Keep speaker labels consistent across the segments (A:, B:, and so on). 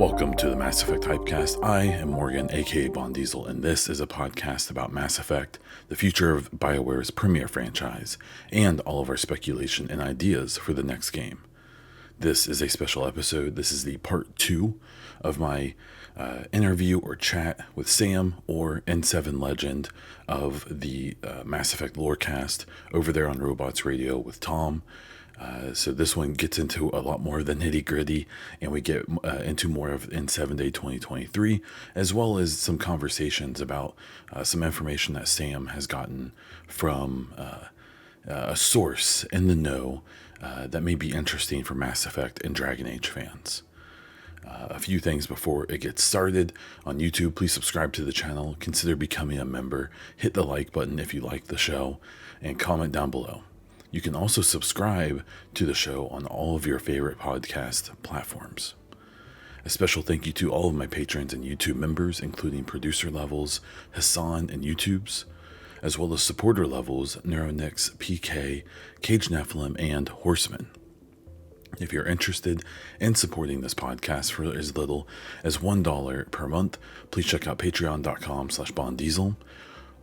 A: Welcome to the Mass Effect HYPEcast. I am Morgan, aka Von Diesel, and this is a podcast about Mass Effect, the future of BioWare's premier franchise, and all of our speculation and ideas for the next game. This is a special episode. This is the part 2 of my interview or chat with Sam or N7Legend of the Mass Effect Lorecast over there on Robots Radio with Tom. So this one gets into a lot more of the nitty gritty, and we get into more of N7 Day 2023, as well as some conversations about some information that Sam has gotten from a source in the know that may be interesting for Mass Effect and Dragon Age fans. A few things before it gets started. On YouTube, please subscribe to the channel, consider becoming a member, hit the like button if you like the show, and comment down below. You can also subscribe to the show on all of your favorite podcast platforms. A special thank you to all of my patrons and YouTube members, including producer levels, Hassan and YouTubes, as well as supporter levels, Neuronix, PK, Cage Nephilim, and Horseman. If you're interested in supporting this podcast for as little as $1 per month, please check out patreon.com/BondDiesel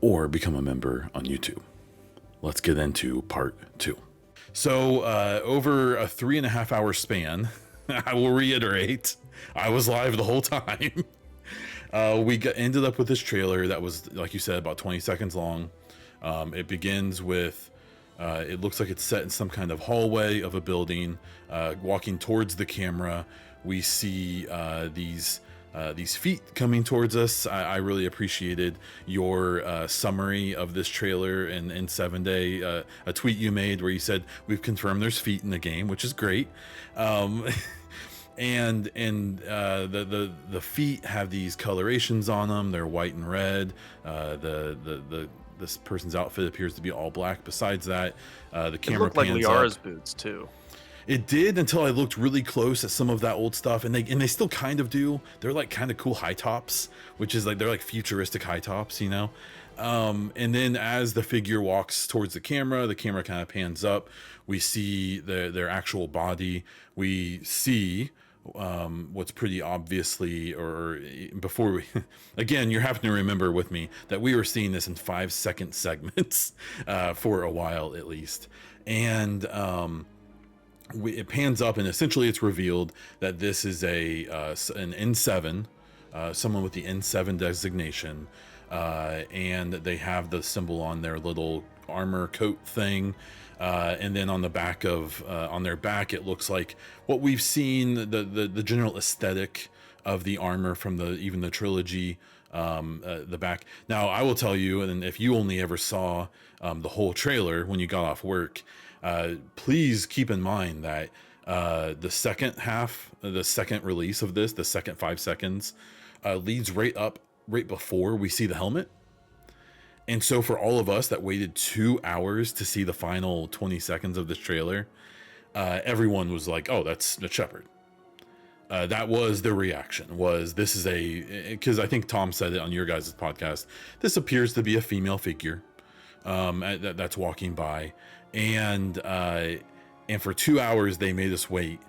A: or become a member on YouTube. Let's get into part 2. So over a 3.5 hour span, I will reiterate, I was live the whole time. Ended up with this trailer that was, like you said, about 20 seconds long. It begins with, it looks like it's set in some kind of hallway of a building. Walking towards the camera, we see these feet coming towards us. I really appreciated your summary of this trailer in N7 Day, a tweet you made where you said, we've confirmed there's feet in the game, which is great. And the feet have these colorations on them. They're white and red. This person's outfit appears to be all black. Besides that, the camera
B: looked like
A: pans
B: Liara's
A: up.
B: boots too.
A: It did, until I looked really close at some of that old stuff, and they still kind of do. They're like kind of cool high tops, which is like, they're like futuristic high tops, you know. And then as the figure walks towards the camera kind of pans up. We see their actual body. We see what's pretty obviously, or before we again, you're having to remember with me that we were seeing this in 5-second segments for a while at least. And it pans up, and essentially it's revealed that this is an N7, someone with the N7 designation, and they have the symbol on their little armor coat thing, and then on the back of on their back, it looks like what we've seen, the general aesthetic of the armor from even the trilogy. The back. Now, I will tell you, and if you only ever saw the whole trailer when you got off work, please keep in mind that the second half, the second release of this, the second 5 seconds, leads right before we see the helmet. And so for all of us that waited 2 hours to see the final 20 seconds of this trailer, everyone was like, oh, that's Shepard. That was the reaction, was this is because I think Tom said it on your guys' podcast, this appears to be a female figure that's walking by. And for 2 hours they made us wait.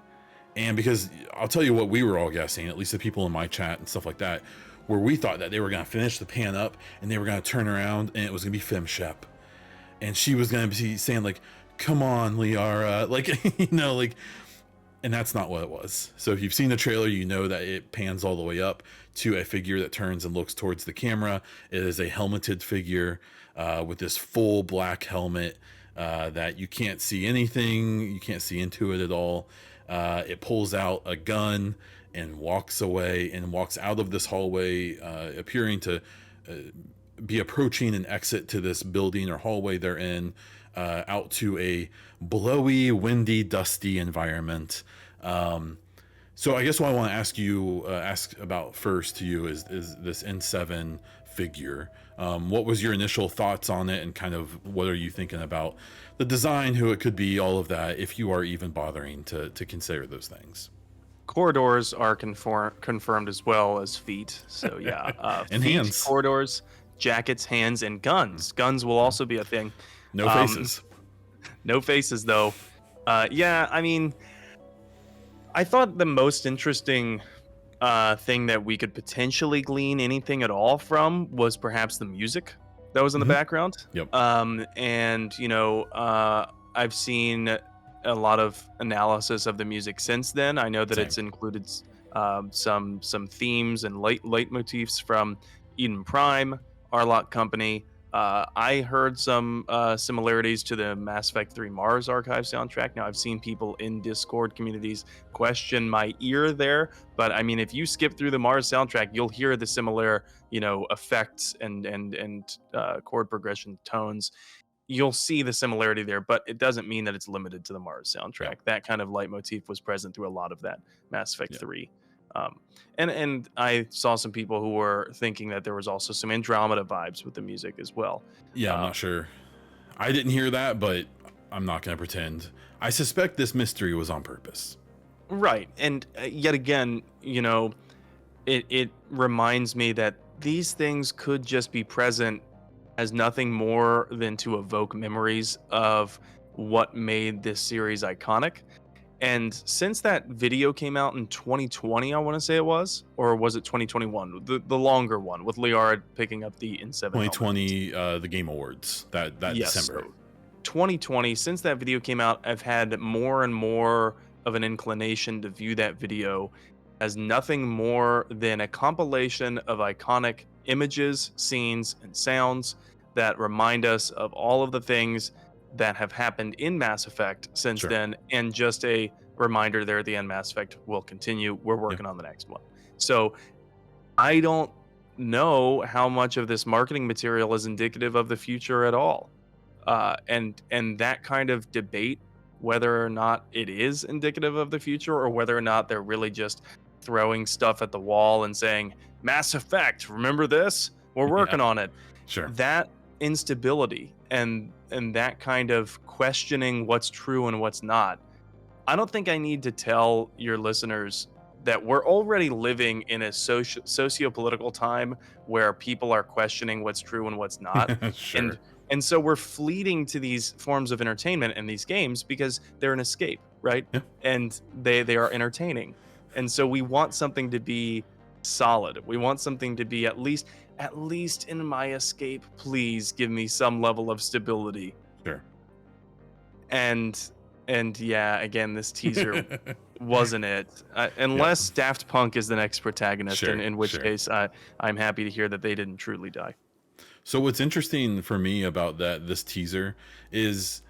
A: And because I'll tell you what we were all guessing, at least the people in my chat and stuff like that, where we thought that they were going to finish the pan up and they were going to turn around and it was going to be Fem Shep. And she was going to be saying like, come on, Liara, like, you know, like, and that's not what it was. So if you've seen the trailer, you know that it pans all the way up to a figure that turns and looks towards the camera. It is a helmeted figure with this full black helmet that you can't see anything. You can't see into it at all. It pulls out a gun and walks away and walks out of this hallway, appearing to be approaching an exit to this building or hallway they're in, out to a blowy, windy, dusty environment. So I guess what I want to ask about first to you is this N7 figure. What was your initial thoughts on it, and kind of what are you thinking about the design, who it could be, all of that, if you are even bothering to consider those things?
B: Corridors are confirmed as well as feet. So yeah,
A: and
B: feet,
A: hands,
B: corridors, jackets, hands, and guns. Guns will also be a thing.
A: No faces.
B: No faces though. Yeah, I mean, I thought the most interesting thing that we could potentially glean anything at all from was perhaps the music that was in the
A: Hmm.
B: background.
A: Yep.
B: And I've seen a lot of analysis of the music since then. I know that
A: Same.
B: it's included some themes and leitmotifs from Eden Prime, Arlot Company. I heard some similarities to the Mass Effect 3 Mars Archive soundtrack. Now, I've seen people in Discord communities question my ear there, but I mean, if you skip through the Mars soundtrack, you'll hear the similar, effects and chord progression tones. You'll see the similarity there, but it doesn't mean that it's limited to the Mars
A: Yeah.
B: soundtrack. That kind of leitmotif was present through a lot of that Mass Effect
A: Yeah.
B: 3. And I saw some people who were thinking that there was also some Andromeda vibes with the music as well.
A: Yeah, I'm
B: Um,
A: not sure. I didn't hear that, but I'm not going to pretend. I suspect this mystery was on purpose.
B: right, and yet again, it reminds me that these things could just be present as nothing more than to evoke memories of what made this series iconic. And since that video came out in 2020, I want to say it was, or was it 2021? The longer one with Liara picking up the N7 helmet.
A: 2020, the Game Awards, that
B: Yes.
A: December.
B: So 2020, since that video came out, I've had more and more of an inclination to view that video as nothing more than a compilation of iconic images, scenes, and sounds that remind us of all of the things that have happened in Mass Effect since
A: Sure.
B: then, and just a reminder there at the end Mass Effect will continue. We're working on the next one. So I don't know how much of this marketing material is indicative of the future at all. And that kind of debate, whether or not it is indicative of the future or whether or not they're really just throwing stuff at the wall and saying, Mass Effect, remember this? We're working on it.
A: Sure.
B: That instability and that kind of questioning what's true and what's not. I don't think I need to tell your listeners that we're already living in a socio-political time where people are questioning what's true and what's not.
A: Sure.
B: And so we're fleeting to these forms of entertainment and these games because they're an escape, right?
A: Yeah.
B: And they are entertaining. And so we want something to be solid. We want something to be at least in my escape, please give me some level of stability.
A: Sure.
B: And yeah, again, this teaser wasn't it. Unless Daft Punk is the next protagonist,
A: Sure,
B: in which
A: sure.
B: case I'm happy to hear that they didn't truly die.
A: So what's interesting for me about this teaser is,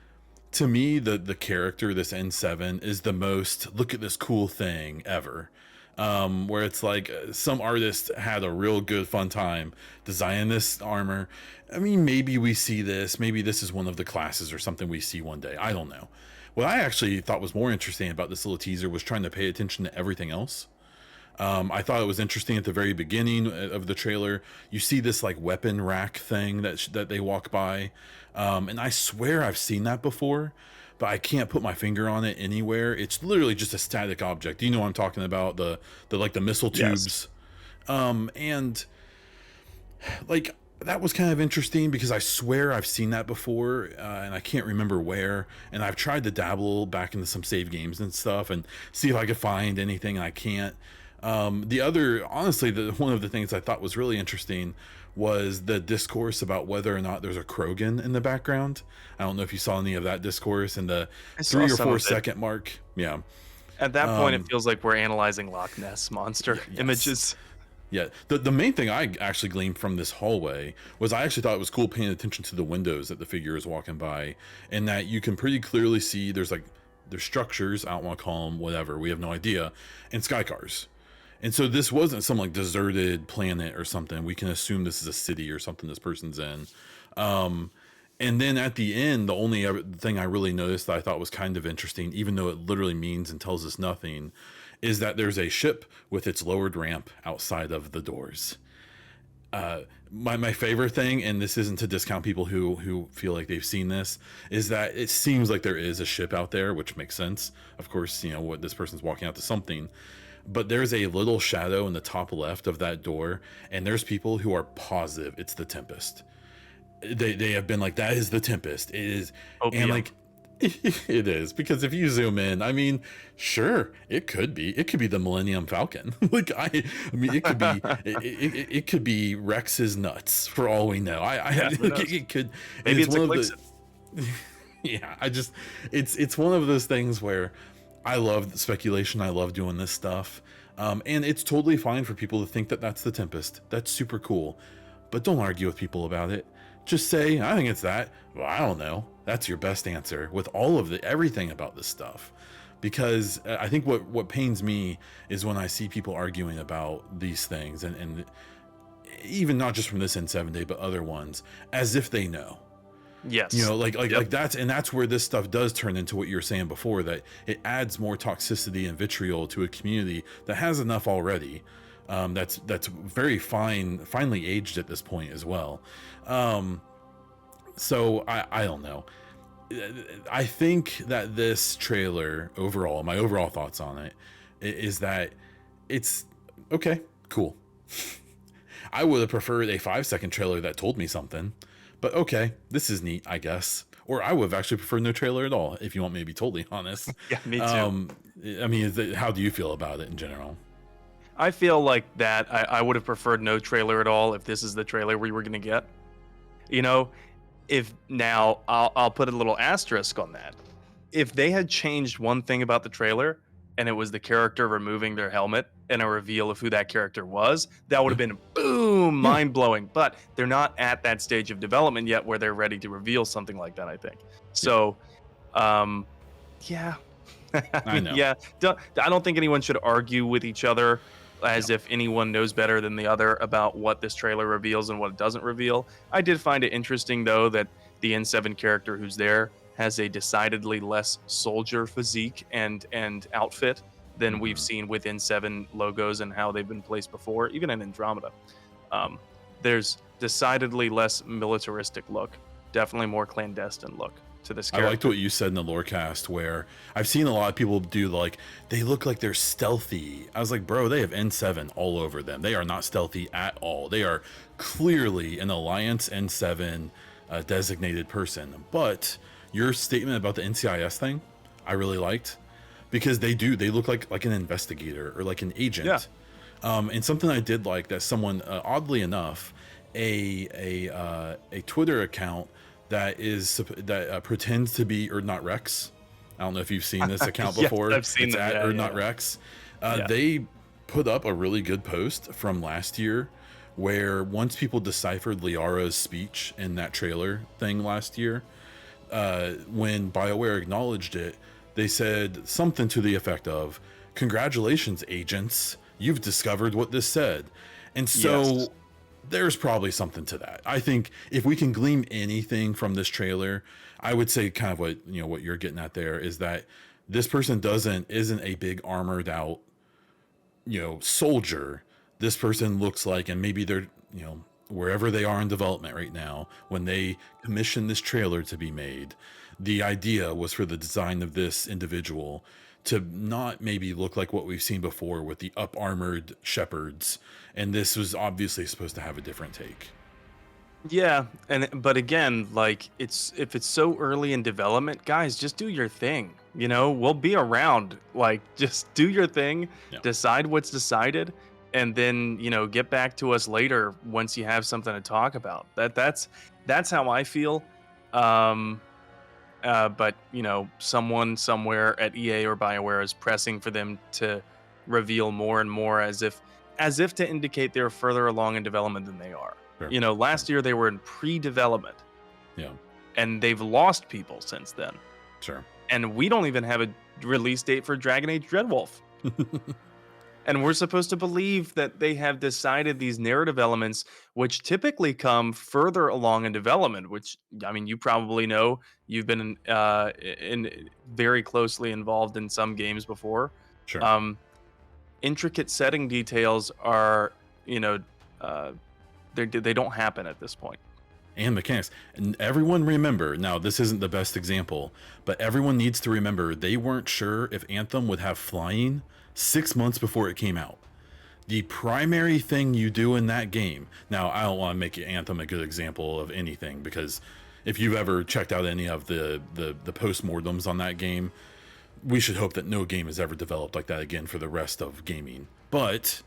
A: to me, the character, this N7, is the most look at this cool thing ever. Where it's like some artist had a real good fun time designing this armor. I mean, maybe we see this, maybe this is one of the classes or something we see one day. I don't know. What I actually thought was more interesting about this little teaser was trying to pay attention to everything else. I thought it was interesting at the very beginning of the trailer. You see this like weapon rack thing that they walk by, and I swear I've seen that before, but I can't put my finger on it anywhere. It's literally just a static object. You know what I'm talking about? The like the missile tubes, and like that was kind of interesting because I swear I've seen that before, and I can't remember where. And I've tried to dabble back into some save games and stuff and see if I could find anything, and I can't. Honestly, one of the things I thought was really interesting was the discourse about whether or not there's a Krogan in the background. I don't know if you saw any of that discourse in the
B: I saw
A: 3 or
B: some
A: 4
B: of it.
A: second mark. Yeah.
B: At that point, it feels like we're analyzing Loch Ness monster
A: Yes.
B: images.
A: Yeah. The main thing I actually gleaned from this hallway was I actually thought it was cool paying attention to the windows that the figure is walking by, and that you can pretty clearly see there's structures, I don't want to call them whatever, we have no idea, and sky cars. And so this wasn't some like deserted planet or something. We can assume this is a city or something this person's in. And then at the end, the only other thing I really noticed that I thought was kind of interesting, even though it literally means and tells us nothing, is that there's a ship with its lowered ramp outside of the doors. My favorite thing, and this isn't to discount people who feel like they've seen this, is that it seems like there is a ship out there, which makes sense. Of course, what this person's walking out to something. But there's a little shadow in the top left of that door, and there's people who are positive it's the Tempest. They have been like, that is the Tempest. It is.
B: Opium.
A: And like, It is, because if you zoom in, I mean, sure, it could be the Millennium Falcon. Like I mean, it could be Rex's nuts for all we know.
B: Yeah, who
A: Like,
B: knows?
A: it could, and
B: Maybe
A: it's
B: it's a
A: one of
B: Clixon.
A: the yeah, it's one of those things where I love speculation. I love doing this stuff. And it's totally fine for people to think that that's the Tempest. That's super cool. But don't argue with people about it. Just say, I think it's that. Well, I don't know. That's your best answer with all of everything about this stuff. Because I think what pains me is when I see people arguing about these things, and even not just from this N7 day, but other ones, as if they know.
B: Yes.
A: You know, like
B: Yep.
A: that's where this stuff does turn into what you were saying before, that it adds more toxicity and vitriol to a community that has enough already. That's very finely aged at this point as well. So I don't know. I think that this trailer overall, my overall thoughts on it, is that it's okay, cool. I would have preferred a 5-second trailer that told me something, but okay, this is neat, I guess. Or I would have actually preferred no trailer at all, if you want me to be totally honest.
B: Yeah, me too.
A: I mean, how do you feel about it in general?
B: I feel like that I would have preferred no trailer at all if this is the trailer we were going to get. You know, if now I'll put a little asterisk on that. If they had changed one thing about the trailer and it was the character removing their helmet and a reveal of who that character was, that would have been boom, mind blowing. But they're not at that stage of development yet where they're ready to reveal something like that, I think. So, yeah.
A: I know.
B: Yeah, I don't think anyone should argue with each other as if anyone knows better than the other about what this trailer reveals and what it doesn't reveal. I did find it interesting, though, that the N7 character who's there has a decidedly less soldier physique and outfit than we've seen with N7 logos and how they've been placed before, even in Andromeda. There's decidedly less militaristic look, definitely more clandestine look to this character.
A: I liked what you said in the Lorecast, where I've seen a lot of people do, like, they look like they're stealthy. I was like, bro, they have N7 all over them. They are not stealthy at all. They are clearly an Alliance N7 designated person. But your statement about the NCIS thing, I really liked, because they look like an investigator or like an agent.
B: Yeah.
A: And something I did like, that someone, oddly enough, a Twitter account that pretends to be or not Rex. I don't know if you've seen this account before.
B: Yes, I've seen
A: it's
B: them.
A: at or not Rex. They put up a really good post from last year, where once people deciphered Liara's speech in that trailer thing last year, when BioWare acknowledged it, they said something to the effect of, "Congratulations, agents, you've discovered what this said." And so.
B: Yes.
A: There's probably something to that. I think if we can glean anything from this trailer, I would say kind of what you're getting at there is that this person isn't a big armored out, soldier. This person looks like, and maybe they're, wherever they are in development right now, when they commissioned this trailer to be made, the idea was for the design of this individual to not maybe look like what we've seen before with the up armored shepherds, and this was obviously supposed to have a different take.
B: Yeah, but again, like if it's so early in development, guys, just do your thing. We'll be around. Like, just do your thing, decide what's decided, and then get back to us later once you have something to talk about. That's how I feel. But someone somewhere at EA or BioWare is pressing for them to reveal more and more, as if to indicate they're further along in development than they are. Sure. Last year they were in pre-development.
A: Yeah.
B: And they've lost people since then.
A: Sure.
B: And we don't even have a release date for Dragon Age Dreadwolf. And we're supposed to believe that they have decided these narrative elements, which typically come further along in development, which, I mean, you probably know. You've been in very closely involved in some games before.
A: Sure.
B: Intricate setting details are, they don't happen at this point.
A: And mechanics. And everyone remember, now this isn't the best example, but everyone needs to remember they weren't sure if Anthem would have flying 6 months before it came out. The primary thing you do in that game, now I don't want to make Anthem a good example of anything, because if you've ever checked out any of the postmortems on that game, we should hope that no game is ever developed like that again for the rest of gaming. But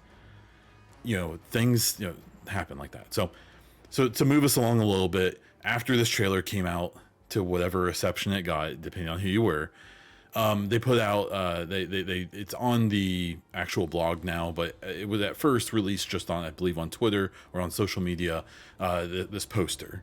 A: things happen like that. So to move us along a little bit, after this trailer came out, to whatever reception it got, depending on who you were, they put out it's on the actual blog now, but it was at first released just on, I believe, on Twitter or on social media. This poster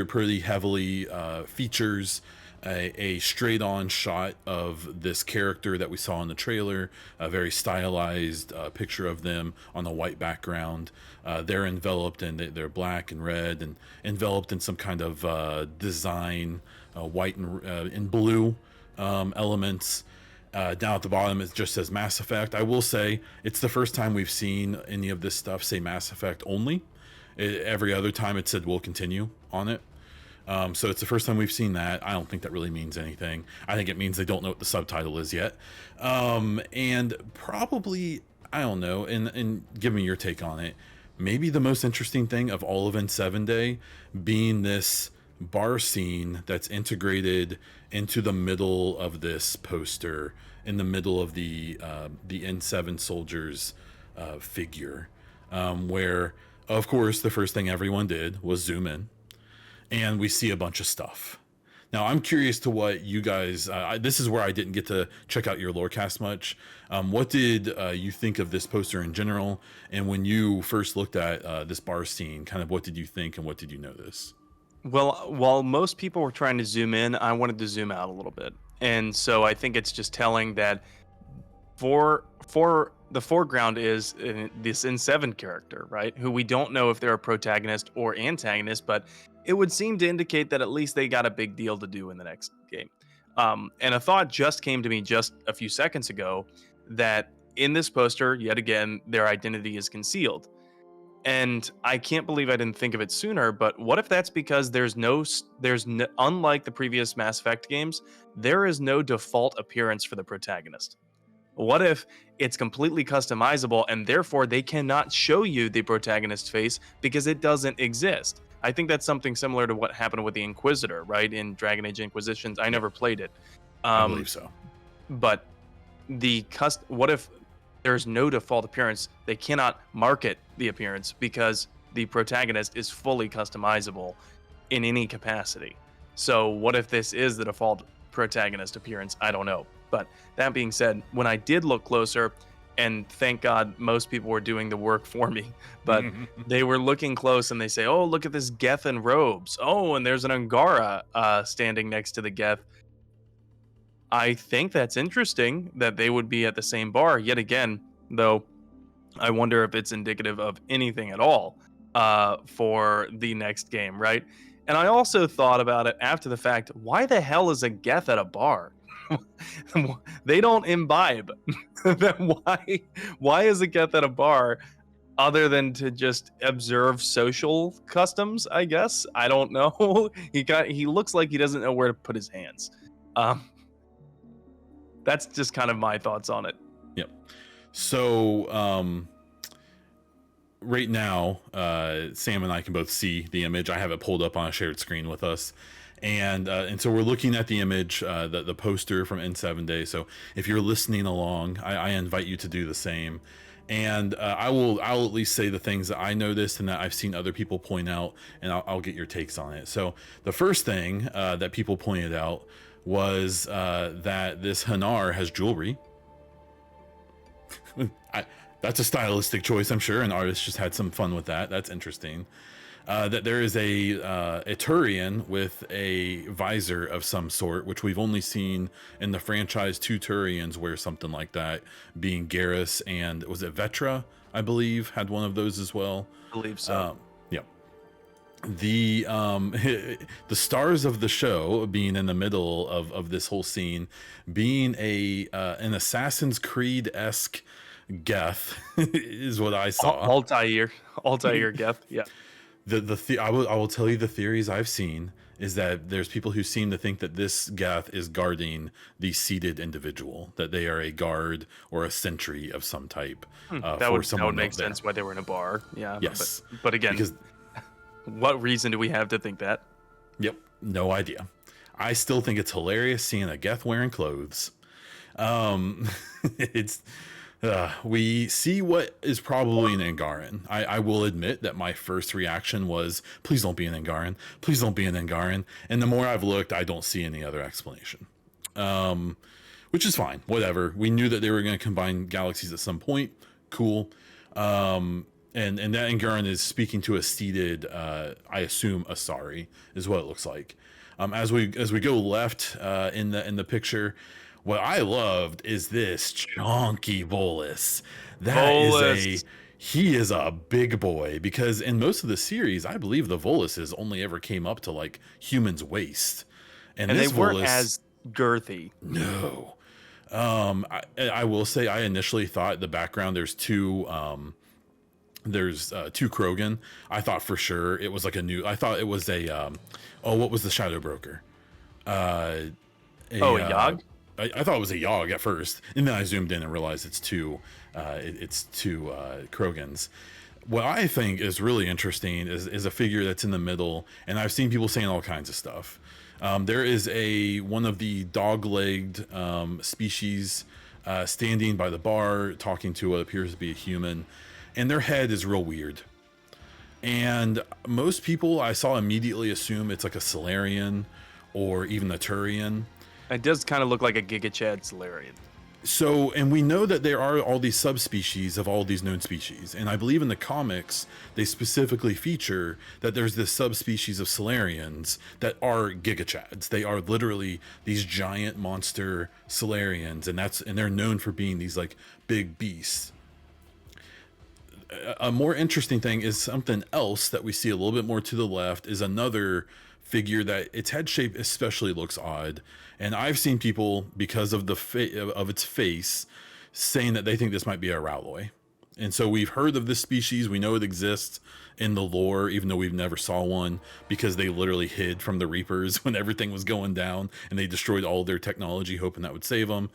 A: pretty heavily features a straight-on shot of this character that we saw in the trailer, a very stylized picture of them on a white background. They're enveloped and they're black and red and enveloped in some kind of design, white and blue elements. Down at the bottom it just says Mass Effect. I will say it's the first time we've seen any of this stuff say Mass Effect only. Every other time it said "will continue" on it. So it's the first time we've seen that. I don't think that really means anything. I think it means they don't know what the subtitle is yet. And probably, I don't know, and give me your take on it, maybe the most interesting thing of all of N7 Day being this bar scene that's integrated into the middle of this poster, in the middle of the N7 soldiers figure, where, of course, the first thing everyone did was zoom in. And we see a bunch of stuff. Now, I'm curious to what you guys... this is where I didn't get to check out your Lorecast much. What did you think of this poster in general? And when you first looked at this bar scene, kind of what did you think and what did you notice?
B: Well, while most people were trying to zoom in, I wanted to zoom out a little bit. And so I think it's just telling that for the foreground is this N7 character, right? Who we don't know if they're a protagonist or antagonist, but it would seem to indicate that at least they got a big deal to do in the next game. And a thought just came to me just a few seconds ago that in this poster, yet again, their identity is concealed. And I can't believe I didn't think of it sooner, but what if that's because unlike the previous Mass Effect games, there is no default appearance for the protagonist? What if it's completely customizable and therefore they cannot show you the protagonist's face because it doesn't exist? I think that's something similar to what happened with the Inquisitor, right? In Dragon Age Inquisitions. I never played it.
A: I believe so.
B: But what if there's no default appearance? They cannot market the appearance because the protagonist is fully customizable in any capacity. So what if this is the default protagonist appearance? I don't know. But that being said, when I did look closer, and thank God most people were doing the work for me, but they were looking close and they say, oh, look at this Geth in robes. Oh, and there's an Angara standing next to the Geth. I think that's interesting that they would be at the same bar. Yet again, though, I wonder if it's indicative of anything at all for the next game, right? And I also thought about it after the fact. Why the hell is a Geth at a bar? They don't imbibe. Then why is a Geth at a bar other than to just observe social customs? I guess I don't know. He looks like he doesn't know where to put his hands. That's just kind of my thoughts on it.
A: Yep. So right now, Sam and I can both see the image. I have it pulled up on a shared screen with us. And so we're looking at the image, the poster from N7 Day. So if you're listening along, I invite you to do the same. And I'll at least say the things that I noticed and that I've seen other people point out, and I'll get your takes on it. So the first thing that people pointed out was that this Hanar has jewelry. That's a stylistic choice, I'm sure. An artist just had some fun with that. That's interesting. That there is a Turian with a visor of some sort, which we've only seen in the franchise. 2 Turians wear something like that, being Garrus and was it Vetra, I believe, had one of those as well.
B: I believe so.
A: Yeah. The the stars of the show being in the middle of this whole scene, being an Assassin's Creed-esque Geth is what I saw.
B: Altair Geth, yeah.
A: I will tell you the theories I've seen is that there's people who seem to think that this Geth is guarding the seated individual, that they are a guard or a sentry of some type.
B: That would make sense why they were in a bar. Yeah.
A: Yes.
B: But again, what reason do we have to think that?
A: Yep, no idea. I still think it's hilarious seeing a Geth wearing clothes. Um, it's we see what is probably an Angaran. I will admit that my first reaction was, please don't be an Angaran. Please don't be an Angaran. And the more I've looked, I don't see any other explanation. Which is fine. Whatever. We knew that they were going to combine galaxies at some point. Cool. And that Angaran is speaking to a seated, I assume Asari is what it looks like. As we go left in the picture, what I loved is this chonky Volus. He is a big boy, because in most of the series, I believe the Voluses only ever came up to like human's waist,
B: and they weren't as girthy.
A: No. I will say I initially thought the background there's two Krogan. I thought for sure it was like I thought it was a what was the Shadow Broker? A
B: Yogg?
A: I thought it was a Yogg at first, and then I zoomed in and realized it's two Krogans. What I think is really interesting is a figure that's in the middle, and I've seen people saying all kinds of stuff. There is one of the dog-legged species standing by the bar, talking to what appears to be a human, and their head is real weird. And most people I saw immediately assume it's like a Solarian or even a Turian.
B: It does kind of look like a Giga Chad Solarian.
A: So, and we know that there are all these subspecies of all these known species. And I believe in the comics, they specifically feature that there's this subspecies of Solarians that are Giga Chads. They are literally these giant monster Solarians. And they're known for being these like big beasts. A more interesting thing is something else that we see a little bit more to the left is another figure that its head shape especially looks odd. And I've seen people, because of of its face, saying that they think this might be a Rowloy. And so we've heard of this species. We know it exists in the lore, even though we've never saw one, because they literally hid from the Reapers when everything was going down, and they destroyed all their technology, hoping that would save them.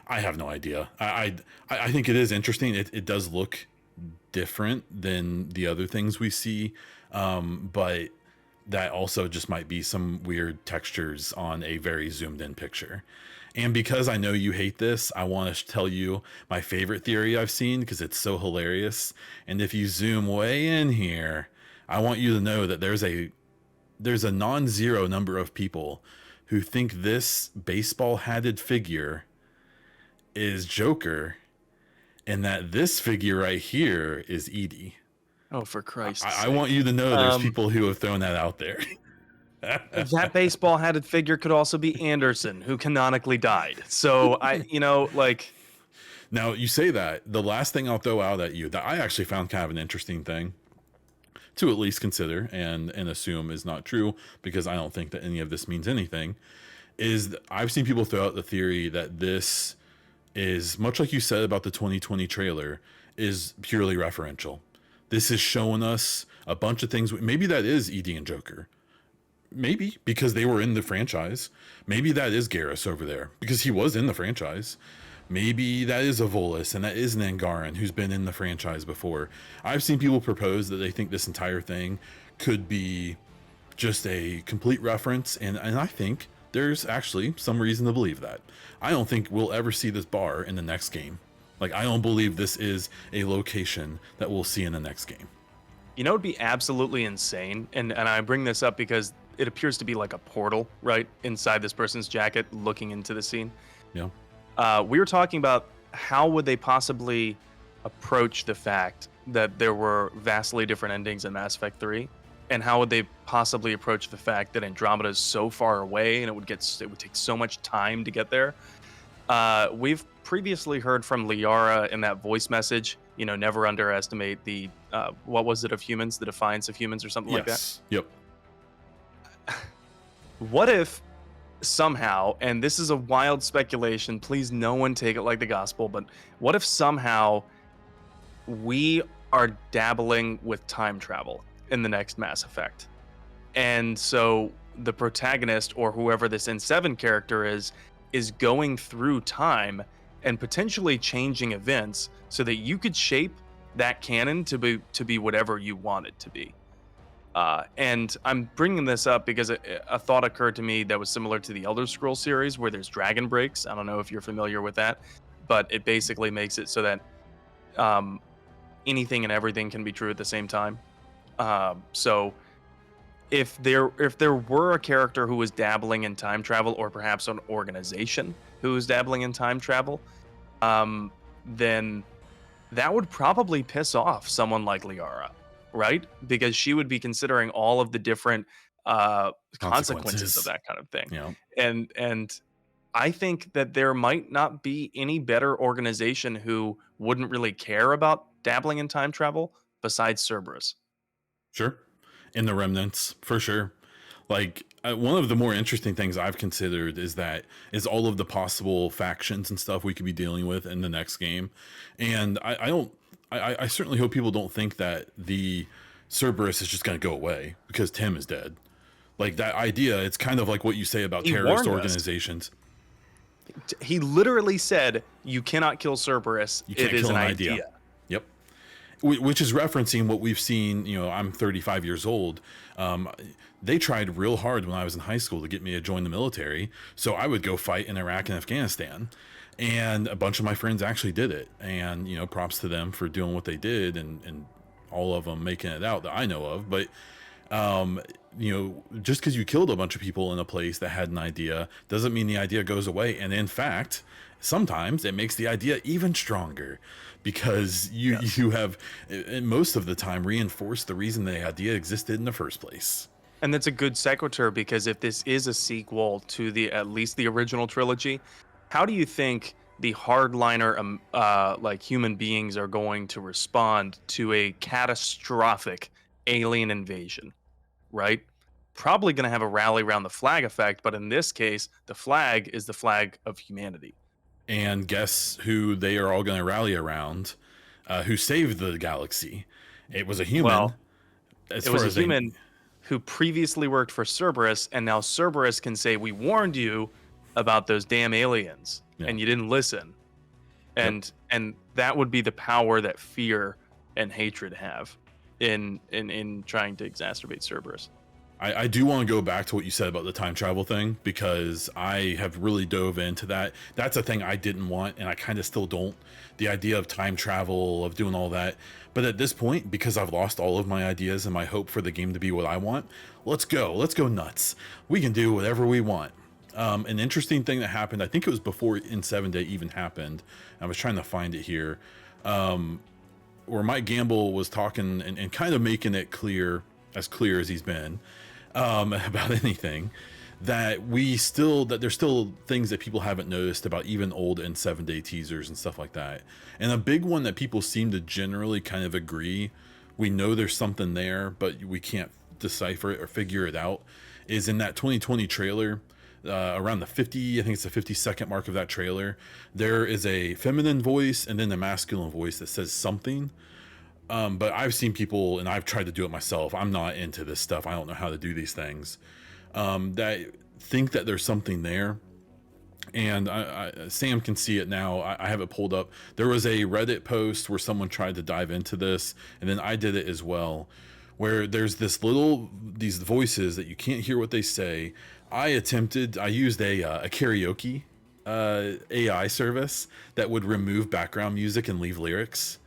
A: I have no idea. I think it is interesting. It does look different than the other things we see, but that also just might be some weird textures on a very zoomed in picture. And because I know you hate this, I want to tell you my favorite theory I've seen, because it's so hilarious. And if you zoom way in here, I want you to know that there's a non-zero number of people who think this baseball hatted figure is Joker, and that this figure right here is Edie.
B: Oh, for Christ's sake.
A: I want you to know there's people who have thrown that out there.
B: That baseball-hatted figure could also be Anderson, who canonically died. So
A: Now, you say that. The last thing I'll throw out at you that I actually found kind of an interesting thing to at least consider and assume is not true, because I don't think that any of this means anything, is I've seen people throw out the theory that this is, much like you said about the 2020 trailer, is purely referential. This is showing us a bunch of things. Maybe that is Edie and Joker. Maybe, because they were in the franchise. Maybe that is Garrus over there, because he was in the franchise. Maybe that is a Volus, and that is an Angaran who's been in the franchise before. I've seen people propose that they think this entire thing could be just a complete reference, and I think there's actually some reason to believe that. I don't think we'll ever see this bar in the next game. Like, I don't believe this is a location that we'll see in the next game.
B: You know, it'd be absolutely insane, and I bring this up because it appears to be like a portal, right, inside this person's jacket looking into the scene.
A: Yeah.
B: We were talking about how would they possibly approach the fact that there were vastly different endings in Mass Effect 3, and how would they possibly approach the fact that Andromeda is so far away and it would take so much time to get there. We've previously heard from Liara in that voice message, never underestimate the, what was it of humans, the defiance of humans or something like that?
A: Yep.
B: What if somehow, and this is a wild speculation, please no one take it like the gospel, but what if somehow we are dabbling with time travel in the next Mass Effect? And so the protagonist, or whoever this N7 character is going through time and potentially changing events so that you could shape that canon to be whatever you want it to be. And I'm bringing this up because a thought occurred to me that was similar to the Elder Scrolls series, where there's dragon breaks. I don't know if you're familiar with that, but it basically makes it so that um, anything and everything can be true at the same time. So if there were a character who was dabbling in time travel, or perhaps an organization who was dabbling in time travel, um, then that would probably piss off someone like Liara, right? Because she would be considering all of the different consequences of
A: Consequences.
B: that kind of thing.
A: You know,
B: And I think that there might not be any better organization who wouldn't really care about dabbling in time travel besides Cerberus.
A: sure. In the remnants, for sure. Like one of the more interesting things I've considered is all of the possible factions and stuff we could be dealing with in the next game, and I don't. I certainly hope people don't think that the Cerberus is just going to go away because Tim is dead. Like that idea, it's kind of like what you say about
B: He
A: terrorist
B: warned us.
A: organizations.
B: He literally said, "You cannot kill Cerberus.
A: You
B: It
A: can't
B: is
A: kill
B: an
A: an idea.
B: idea."
A: Yep. Which is referencing what we've seen. You know, I'm 35 years old. They tried real hard when I was in high school to get me to join the military, so I would go fight in Iraq and Afghanistan, and a bunch of my friends actually did it. And you know, props to them for doing what they did, and all of them making it out that I know of. But you know, just because you killed a bunch of people in a place that had an idea doesn't mean the idea goes away. And in fact, sometimes it makes the idea even stronger because you have, most of the time, reinforced the reason the idea existed in the first place.
B: And that's a good sequitur, because if this is a sequel to the at least the original trilogy, how do you think the hardliner like human beings are going to respond to a catastrophic alien invasion, right? Probably going to have a rally around the flag effect, but in this case, the flag is the flag of humanity.
A: And guess who they are all going to rally around? Who saved the galaxy? It was a human.
B: Well,
A: As
B: it was
A: far
B: a
A: as they,
B: human who previously worked for Cerberus, and now Cerberus can say, "We warned you about those damn aliens,
A: yeah.
B: and you didn't listen."
A: Yep.
B: And that would be the power that fear and hatred have in trying to exacerbate Cerberus.
A: I do want to go back to what you said about the time travel thing because I have really dove into that. That's a thing I didn't want, and I kind of still don't. The idea of time travel, of doing all that. But at this point, because I've lost all of my ideas and my hope for the game to be what I want, let's go. Let's go nuts. We can do whatever we want. An interesting thing that happened, I think it was before N7 even happened. I was trying to find it here. Where Mike Gamble was talking and kind of making it clear as he's been, about anything, that there's still things that people haven't noticed about even old N7 teasers and stuff like that. And a big one that people seem to generally kind of agree, we know there's something there, but we can't decipher it or figure it out, is in that 2020 trailer. Around the 50, I think it's the 50-second mark of that trailer, there is a feminine voice and then a masculine voice that says something. But I've seen people, and I've tried to do it myself. I'm not into this stuff. I don't know how to do these things. That think that there's something there. And Sam can see it now. I have it pulled up. There was a Reddit post where someone tried to dive into this, and then I did it as well, where there's these voices that you can't hear what they say. I used a karaoke AI service that would remove background music and leave lyrics.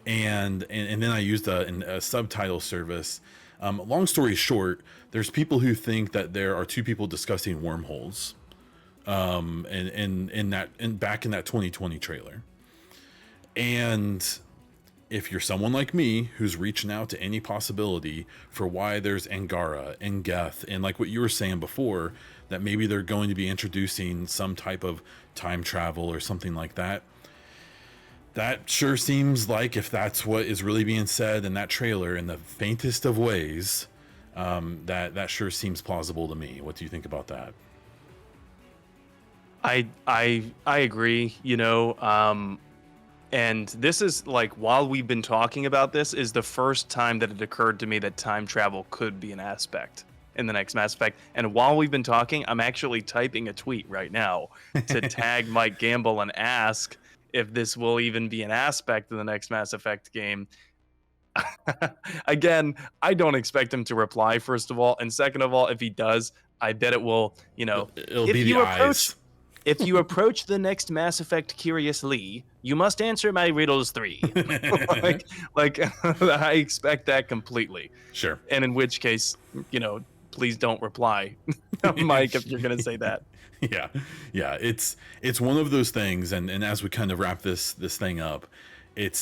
A: And then I used a subtitle service. Long story short, there's people who think that there are two people discussing wormholes. And back in that 2020 trailer. And if you're someone like me who's reaching out to any possibility for why there's Angara and Geth, and like what you were saying before, that maybe they're going to be introducing some type of time travel or something like that. That sure seems like, if that's what is really being said in that trailer in the faintest of ways, that sure seems plausible to me. What do you think about that?
B: I agree, and this is like, while we've been talking about this, is the first time that it occurred to me that time travel could be an aspect in the next Mass Effect. And while we've been talking, I'm actually typing a tweet right now to tag Mike Gamble and ask if this will even be an aspect of the next Mass Effect game. Again, I don't expect him to reply, first of all, and second of all, if he does, I bet it will,
A: It'll be
B: if
A: the
B: you approach
A: eyes.
B: if you approach the next Mass Effect curiously, you must answer my riddles 3. like like I expect that completely.
A: Sure.
B: And in which case, please don't reply, Mike, if you're going to say that.
A: Yeah, yeah, it's one of those things, and as we kind of wrap this thing up,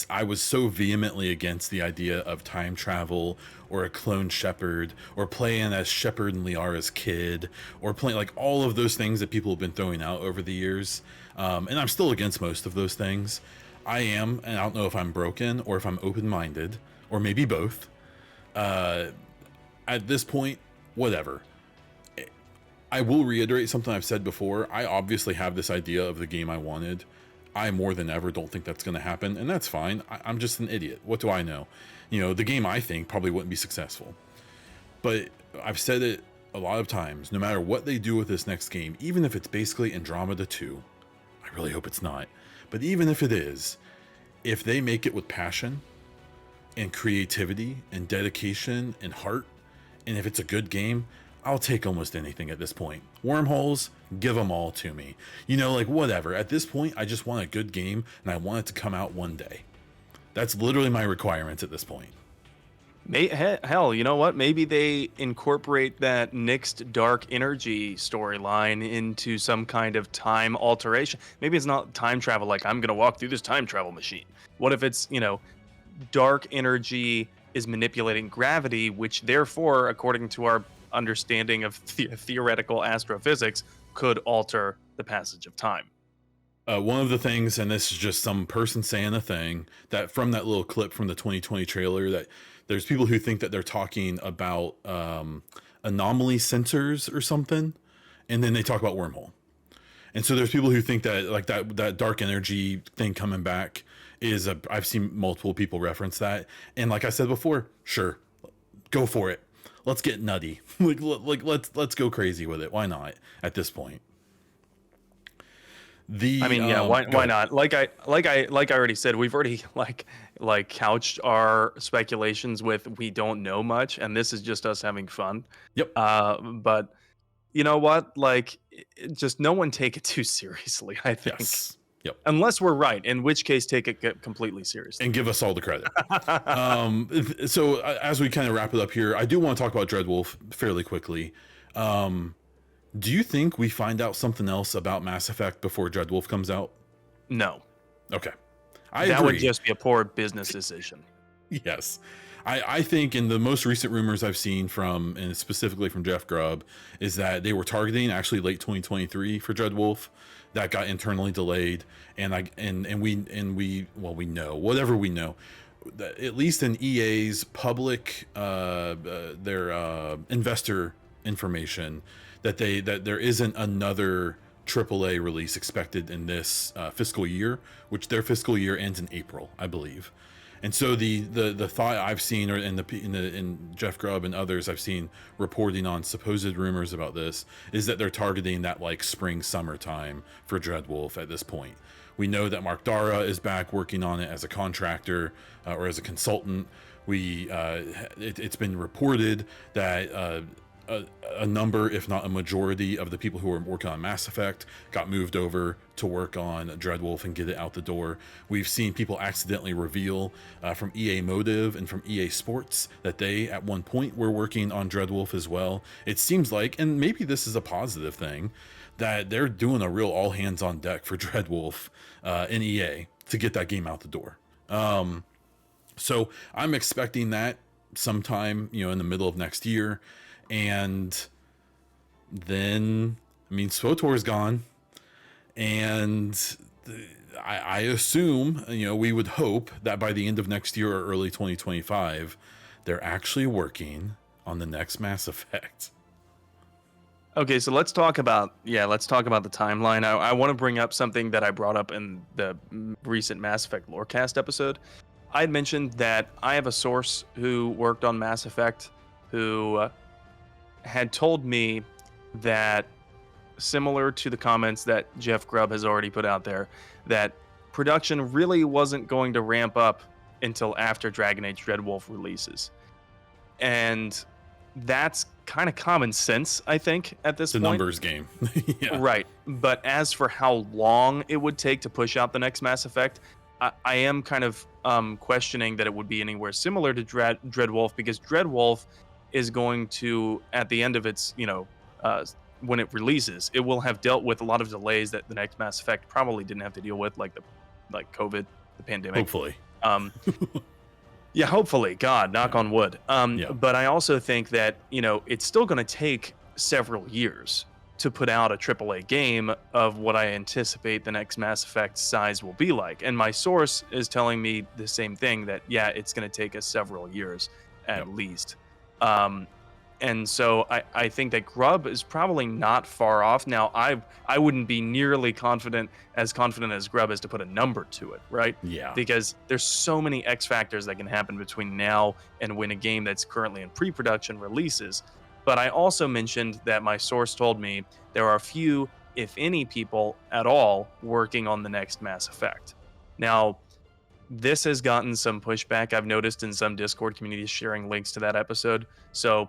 A: I was so vehemently against the idea of time travel or a clone Shepard or playing as Shepard and Liara's kid or playing like all of those things that people have been throwing out over the years, and I'm still against most of those things. I am, and I don't know if I'm broken or if I'm open-minded or maybe both. At this point, whatever. I will reiterate something I've said before. I obviously have this idea of the game I wanted. I more than ever don't think that's going to happen, and that's fine. I'm just an idiot. What do I know? The game I think probably wouldn't be successful. But I've said it a lot of times, no matter what they do with this next game, even if it's basically Andromeda 2, I really hope it's not, but even if it is, if they make it with passion and creativity and dedication and heart, and if it's a good game, I'll take almost anything at this point. Wormholes, give them all to me. Like whatever. At this point, I just want a good game and I want it to come out one day. That's literally my requirements at this point.
B: Hell, you know what? Maybe they incorporate that Nixed dark energy storyline into some kind of time alteration. Maybe it's not time travel like I'm going to walk through this time travel machine. What if it's, dark energy is manipulating gravity, which therefore, according to our understanding of theoretical astrophysics, could alter the passage of time.
A: One of the things, and this is just some person saying a thing, that from that little clip from the 2020 trailer, that there's people who think that they're talking about anomaly sensors or something, and then they talk about wormhole. And so there's people who think that like that dark energy thing coming back is I've seen multiple people reference that, and like I said before, sure, go for it. Let's get nutty. let's go crazy with it. Why not at this point?
B: Why not? Like I already said, we've already like couched our speculations with we don't know much, and this is just us having fun.
A: Yep.
B: But you know what? Just no one take it too seriously, I think.
A: Yes. Yep.
B: Unless we're right, in which case take it completely seriously.
A: And give us all the credit. So as we kind of wrap it up here, I do want to talk about Dreadwolf fairly quickly. Do you think we find out something else about Mass Effect before Dreadwolf comes out?
B: No.
A: Okay.
B: That would just be a poor business decision.
A: Yes. I think in the most recent rumors I've seen from, and specifically from Jeff Grubb, is that they were targeting actually late 2023 for Dreadwolf. That got internally delayed, and we know whatever we know, that at least in EA's public their investor information, that there isn't another AAA release expected in this fiscal year, which their fiscal year ends in April, I believe. And so the thought I've seen, or in Jeff Grubb and others I've seen reporting on supposed rumors about this, is that they're targeting that like spring summertime for Dreadwolf at this point. We know that Mark Dara is back working on it as a contractor or as a consultant. It's been reported that a number, if not a majority, of the people who were working on Mass Effect got moved over to work on Dreadwolf and get it out the door. We've seen people accidentally reveal from EA Motive and from EA Sports that they at one point were working on Dreadwolf as well. It seems like, and maybe this is a positive thing, that they're doing a real all hands on deck for Dreadwolf in EA to get that game out the door. So I'm expecting that sometime, in the middle of next year. And then, SWTOR's gone, and I assume, we would hope that by the end of next year or early 2025, they're actually working on the next Mass Effect.
B: Okay, so let's talk about the timeline. I want to bring up something that I brought up in the recent Mass Effect Lorecast episode. I had mentioned that I have a source who worked on Mass Effect who had told me that, similar to the comments that Jeff Grubb has already put out there, that production really wasn't going to ramp up until after Dragon Age Dreadwolf releases. And that's kind of common sense, I think, at this
A: It's a
B: point.
A: numbers game. Yeah.
B: Right. But as for how long it would take to push out the next Mass Effect, I am kind of questioning that it would be anywhere similar to Dreadwolf, because Dreadwolf is going to, at the end of its, when it releases, it will have dealt with a lot of delays that the next Mass Effect probably didn't have to deal with, like COVID, the pandemic.
A: Hopefully.
B: Um, yeah, hopefully, God, knock on wood.
A: Yeah.
B: But I also think that, it's still going to take several years to put out a AAA game of what I anticipate the next Mass Effect size will be like. And my source is telling me the same thing, that, yeah, it's going to take us several years at least. And so I think that Grubb is probably not far off. Now, I wouldn't be nearly confident as Grubb as to put a number to it, right?
A: Yeah.
B: Because there's so many X factors that can happen between now and when a game that's currently in pre-production releases. But I also mentioned that my source told me there are few, if any, people at all working on the next Mass Effect. Now, this has gotten some pushback, I've noticed, in some Discord communities sharing links to that episode. So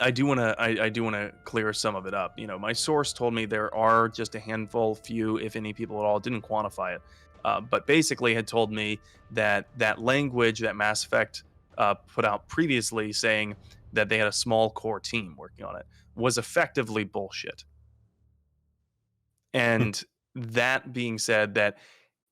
B: I do want to clear some of it up. My source told me there are just a handful, few, if any, people at all. Didn't quantify it, but basically had told me that language that Mass Effect put out previously, saying that they had a small core team working on it, was effectively bullshit. And that being said, that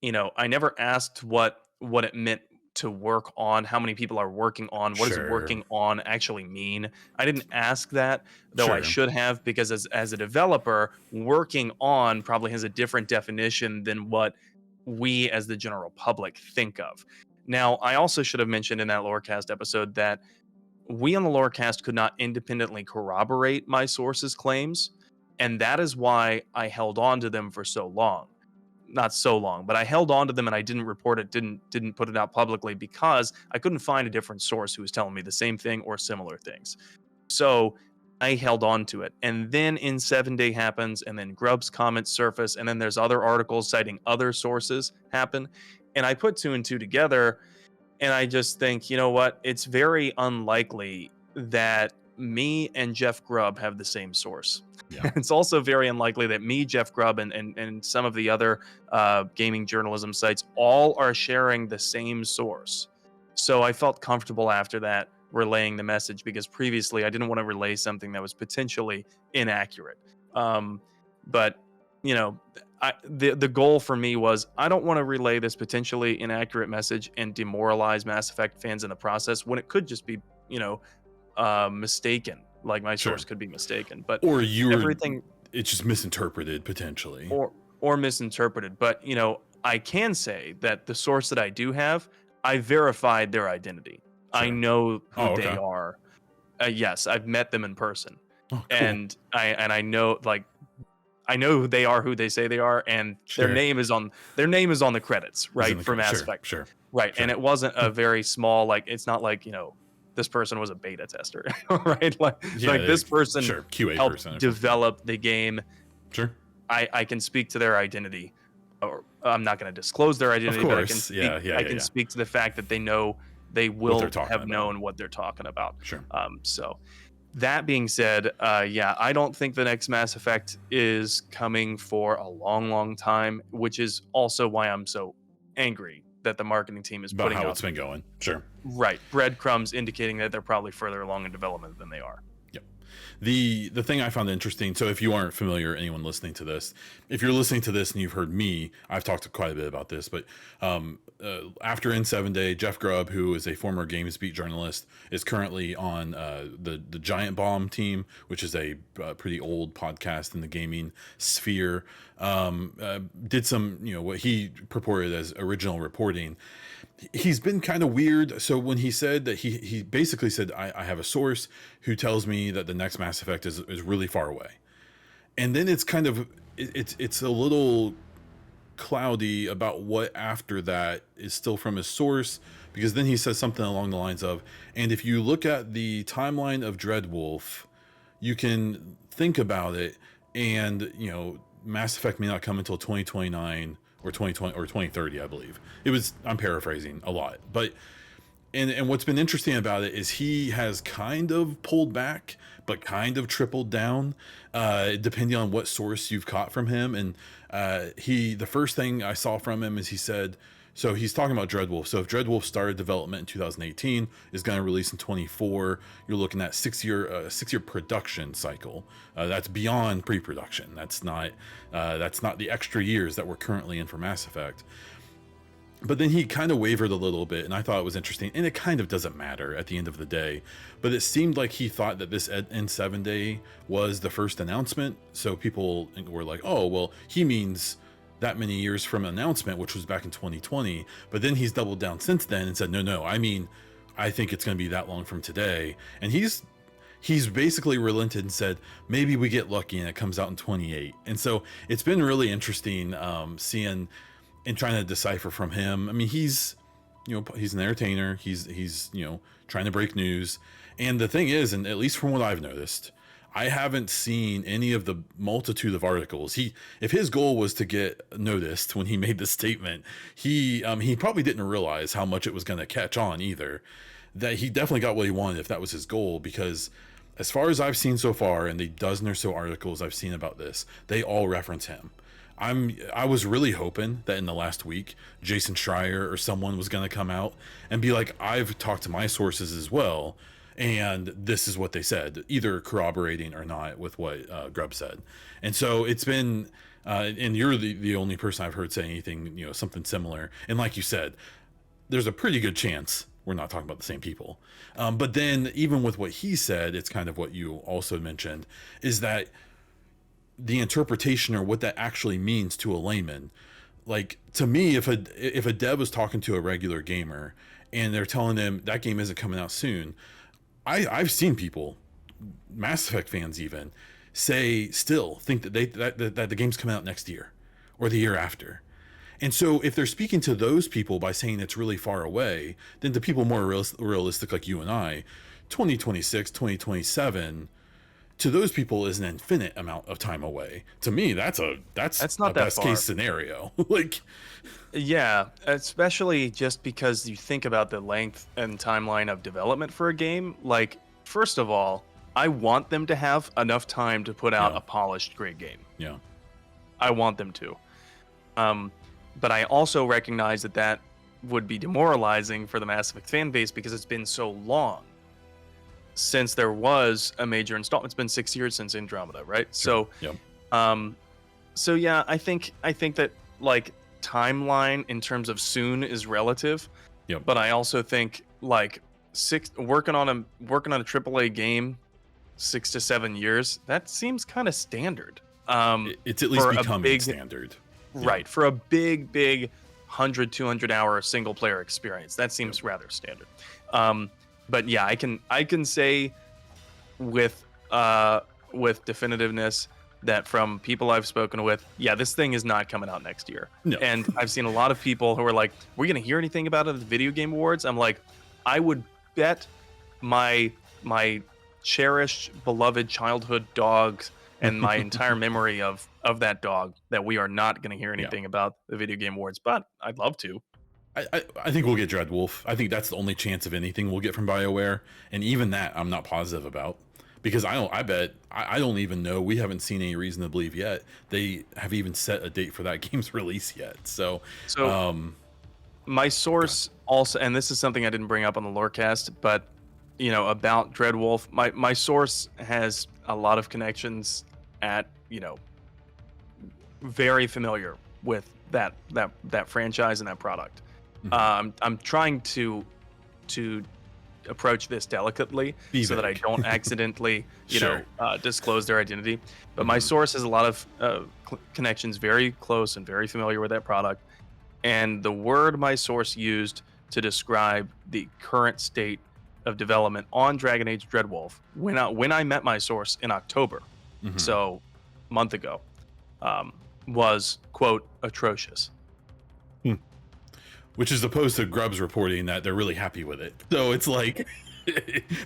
B: I never asked what it meant to work on, how many people are working on, what does working on actually mean. I didn't ask that, though I should have, because as a developer, working on probably has a different definition than what we as the general public think of. Now, I also should have mentioned in that Lorecast episode that we on the Lorecast could not independently corroborate my source's claims, and that is why I held on to them for so long. Not so long, but I held on to them and I didn't report it, didn't put it out publicly, because I couldn't find a different source who was telling me the same thing or similar things. So I held on to it. And then N7 Day happens, and then Grubb's comments surface, and then there's other articles citing other sources happen. And I put two and two together, and I just think, you know what? It's very unlikely that me and Jeff Grubb have the same source.
A: Yeah.
B: It's also very unlikely that me, Jeff Grubb, and some of the other gaming journalism sites all are sharing the same source. So I felt comfortable after that relaying the message, because previously I didn't want to relay something that was potentially inaccurate. But the goal for me was, I don't want to relay this potentially inaccurate message and demoralize Mass Effect fans in the process, when it could just be mistaken. Like my source could be mistaken, but
A: it's just misinterpreted potentially,
B: or misinterpreted. But I can say that the source that I do have, I verified their identity. I know who they are. Yes, I've met them in person.
A: Oh, cool.
B: And I know, like, I know who they are, who they say they are, and their name is on the credits, right, for Mass Effect. Right. And it wasn't a very small, like, it's not like, this person was a beta tester, right? This person
A: QA
B: helped
A: person
B: develop the game.
A: Sure.
B: I can speak to their identity, or I'm not going to disclose their identity, but I can speak to the fact that they will have known what they're talking about.
A: Sure.
B: So that being said, I don't think the next Mass Effect is coming for a long, long time, which is also why I'm so angry that the marketing team is putting out
A: how it's been going. Sure.
B: Right. Breadcrumbs indicating that they're probably further along in development than they are.
A: Yep. The thing I found interesting, so if you aren't familiar, anyone listening to this, if you're listening to this and you've heard me, I've talked quite a bit about this, but after N7 Day, Jeff Grubb, who is a former GamesBeat journalist, is currently on the Giant Bomb team, which is a pretty old podcast in the gaming sphere. Did some, what he purported as original reporting. He's been kind of weird. So when he said that, he basically said, I have a source who tells me that the next Mass Effect is really far away. And then it's kind of, it's a little cloudy about what after that is still from his source, because then he says something along the lines of, and if you look at the timeline of Dreadwolf, you can think about it, and Mass Effect may not come until 2029 or 2020 or 2030, I believe. It was, I'm paraphrasing a lot, but and what's been interesting about it is he has kind of pulled back, but kind of tripled down, depending on what source you've caught from him. And the first thing I saw from him is he said, so he's talking about Dreadwolf. So if Dreadwolf started development in 2018, is going to release in 24, you're looking at 6-year production cycle. That's beyond pre-production. That's not the extra years that we're currently in for Mass Effect. But then he kind of wavered a little bit, and I thought it was interesting, and it kind of doesn't matter at the end of the day, but it seemed like he thought that this N7 Day was the first announcement, so people were like, oh, well, he means that many years from announcement, which was back in 2020, but then he's doubled down since then and said, no, I mean, I think it's going to be that long from today, and he's basically relented and said, maybe we get lucky and it comes out in 28, and so it's been really interesting seeing and trying to decipher from him. I mean, he's an entertainer. He's trying to break news. And the thing is, and at least from what I've noticed, I haven't seen any of the multitude of articles. If his goal was to get noticed when he made the statement, he probably didn't realize how much it was going to catch on either. That he definitely got what he wanted if that was his goal, because as far as I've seen so far, and the dozen or so articles I've seen about this, they all reference him. I was really hoping that in the last week, Jason Schreier or someone was going to come out and be like, I've talked to my sources as well, and this is what they said, either corroborating or not with what Grubb said. And so it's been, and you're the only person I've heard say anything, something similar. And like you said, there's a pretty good chance we're not talking about the same people. But then even with what he said, it's kind of what you also mentioned, is that the interpretation or what that actually means to a layman. Like, to me, if a dev is talking to a regular gamer and they're telling them that game isn't coming out soon, I've seen people, Mass Effect fans even, think that that the game's coming out next year or the year after. And so if they're speaking to those people by saying it's really far away, then to people more realistic like you and I, 2026, 2027, to those people is an infinite amount of time away. To me, that's not a best case scenario. Like,
B: yeah, especially just because you think about the length and timeline of development for a game. Like, first of all, I want them to have enough time to put out a polished, great game.
A: Yeah,
B: I want them to. But I also recognize that would be demoralizing for the Mass Effect fan base because it's been so long since there was a major installment. It's been 6 years since Andromeda, right?
A: Sure.
B: So yeah, I think that, like, timeline in terms of soon is relative.
A: Yep.
B: But I also think, like, working on a AAA game 6 to 7 years, that seems kind of standard.
A: It's at least becoming standard.
B: Right, for a big 100, 200 hour single player experience. That seems rather standard. But yeah, I can say with definitiveness that from people I've spoken with, yeah, this thing is not coming out next year.
A: No.
B: And I've seen a lot of people who are like, "We're gonna hear anything about it at the Video Game Awards?" I'm like, I would bet my cherished, beloved childhood dog and my entire memory of that dog that we are not gonna hear anything about the Video Game Awards. But I'd love to.
A: I think we'll get Dreadwolf. I think that's the only chance of anything we'll get from BioWare, and even that I'm not positive about, because I don't even know. We haven't seen any reason to believe yet they have even set a date for that game's release yet. So
B: my source also, and this is something I didn't bring up on the Lorecast, but about Dreadwolf, my source has a lot of connections at very familiar with that franchise and that product.
A: Mm-hmm.
B: I'm trying to approach this delicately so that I don't accidentally, disclose their identity. But my source has a lot of connections, very close and very familiar with that product. And the word my source used to describe the current state of development on Dragon Age Dreadwolf when I met my source in October, so a month ago, was, quote, atrocious.
A: Which is opposed to Grubb's reporting that they're really happy with it. So it's like,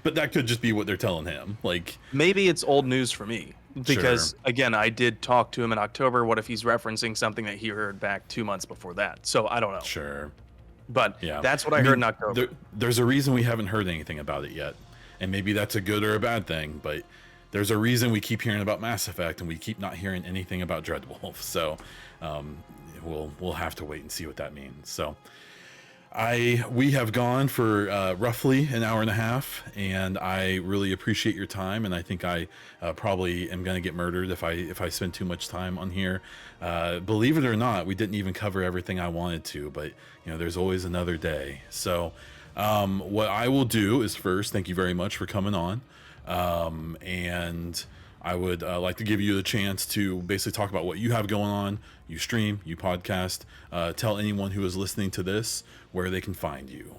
A: But that could just be what they're telling him. Like,
B: Maybe it's old news for me
A: sure,
B: because again, I did talk to him in October. What if he's referencing something that he heard back 2 months before that? So I don't know,
A: sure.
B: but
A: Yeah.
B: that's what
A: I
B: I heard
A: mean,
B: in October.
A: there's a reason we haven't heard anything about it yet. And maybe that's a good or a bad thing, but there's a reason we keep hearing about Mass Effect and we keep not hearing anything about Dreadwolf. So um, we'll have to wait and see what that means. So we have gone for roughly an hour and a half, and I really appreciate your time. And I think I probably am going to get murdered if I spend too much time on here. Believe it or not, we didn't even cover everything I wanted to, but there's always another day. So what I will do is first, thank you very much for coming on. And I would like to give you the chance to basically talk about what you have going on. You stream, you podcast. Tell anyone who is listening to this where they can find you.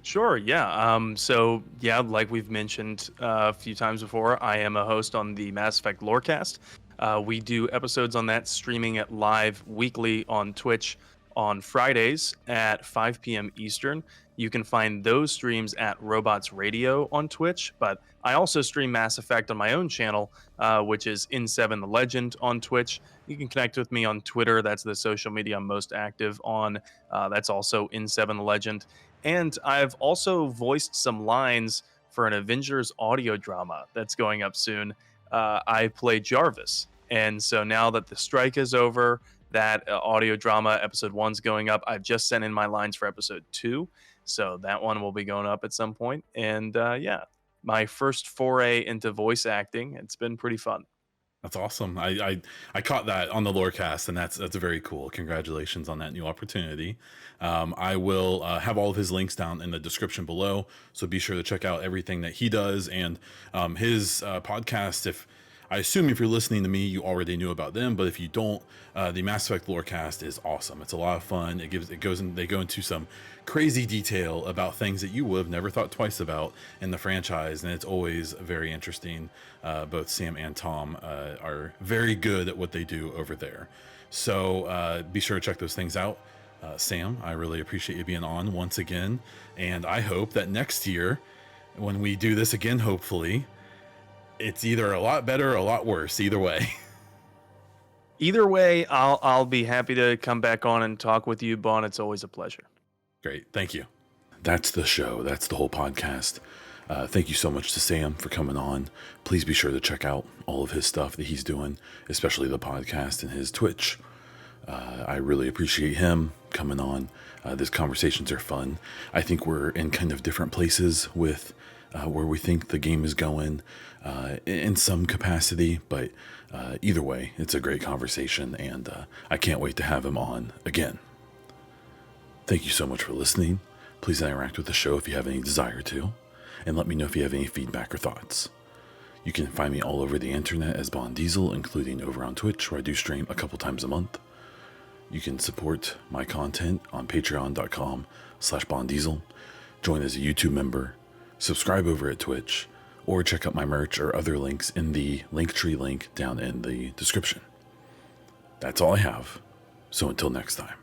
B: Sure, yeah. So yeah, like we've mentioned a few times before, I am a host on the Mass Effect Lorecast. We do episodes on that, streaming it live weekly on Twitch on Fridays at 5 p.m. Eastern. You can find those streams at Robots Radio on Twitch, but I also stream Mass Effect on my own channel, which is N7Legend on Twitch. You can connect with me on Twitter. That's the social media I'm most active on. That's also N7Legend. And I've also voiced some lines for an Avengers audio drama that's going up soon. I play Jarvis. And so now that the strike is over, that audio drama episode 1's going up. I've just sent in my lines for episode 2. So that one will be going up at some point. And yeah, my first foray into voice acting. It's been pretty fun.
A: That's awesome. I caught that on the Lorecast, and that's very cool. Congratulations on that new opportunity. I will have all of his links down in the description below, so be sure to check out everything that he does and his podcast. I assume if you're listening to me, you already knew about them, but if you don't, the Mass Effect Lorecast is awesome. It's a lot of fun. They go into some crazy detail about things that you would have never thought twice about in the franchise, and it's always very interesting. Both Sam and Tom are very good at what they do over there. So be sure to check those things out. Sam, I really appreciate you being on once again, and I hope that next year, when we do this again, hopefully, it's either a lot better or a lot worse. Either way.
B: Either way, I'll be happy to come back on and talk with you, Bon. It's always a pleasure.
A: Great. Thank you. That's the show. That's the whole podcast. Thank you so much to Sam for coming on. Please be sure to check out all of his stuff that he's doing, especially the podcast and his Twitch. I really appreciate him coming on. These conversations are fun. I think we're in kind of different places with where we think the game is going in some capacity, but either way, it's a great conversation, and I can't wait to have him on again. Thank you so much for listening. Please interact with the show if you have any desire to, and let me know if you have any feedback or thoughts. You can find me all over the internet as Bon Diesel, including over on Twitch, where I do stream a couple times a month. You can support my content on patreon.com/bondiesel, join as a YouTube member, subscribe over at Twitch, or check out my merch or other links in the Linktree link down in the description. That's all I have. So until next time.